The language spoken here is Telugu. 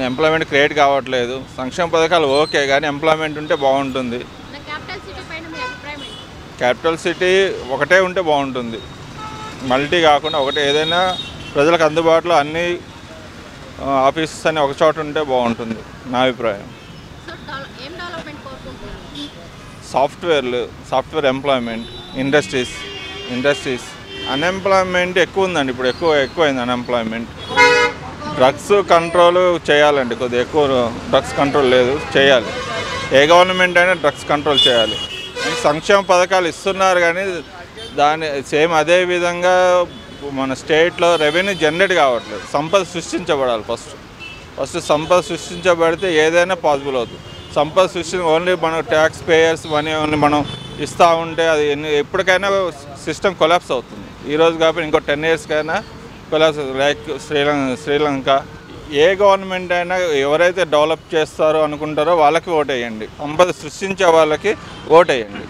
ఎంప్లాయ్మెంట్ క్రియేట్ కావట్లేదు. సంక్షేమ పథకాలు ఓకే, కానీ ఎంప్లాయ్మెంట్ ఉంటే బాగుంటుంది. క్యాపిటల్ సిటీ ఒకటే ఉంటే బాగుంటుంది, మల్టీ కాకుండా ఒకటే. ఏదైనా ప్రజలకు అందుబాటులో అన్ని ఆఫీసెస్ అని ఒక చోట ఉంటే బాగుంటుంది నా అభిప్రాయం. సాఫ్ట్వేర్ ఎంప్లాయ్మెంట్, ఇండస్ట్రీస్ అన్ఎంప్లాయ్మెంట్ ఎక్కువ ఉందండి. ఇప్పుడు ఎక్కువైంది అన్ఎంప్లాయ్మెంట్. డ్రగ్స్ కంట్రోల్ చేయాలండి, కొద్దిగా ఎక్కువ డ్రగ్స్ కంట్రోల్ లేదు, చేయాలి. ఏ గవర్నమెంట్ అయినా డ్రగ్స్ కంట్రోల్ చేయాలి. సంక్షేమ పథకాలు ఇస్తున్నారు కానీ దాని సేమ్ అదే విధంగా మన స్టేట్లో రెవెన్యూ జనరేట్ కావట్లేదు. సంపద సృష్టించబడాలి. ఫస్ట్ సంపద సృష్టించబడితే ఏదైనా పాసిబుల్ అవుతుంది. సంపద ఓన్లీ మనం ట్యాక్స్ పేయర్స్ మనీ ఓన్లీ మనం ఇస్తూ ఉంటే అది ఎప్పటికైనా సిస్టమ్ కొలాప్స్ అవుతుంది. ఈరోజు కాబట్టి ఇంకో 10 yearsకైనా కొలాప్స్. లైక్ శ్రీలంక. ఏ గవర్నమెంట్ అయినా ఎవరైతే డెవలప్ చేస్తారో అనుకుంటారో వాళ్ళకి ఓటేయండి. సంపద సృష్టించే వాళ్ళకి ఓటేయండి.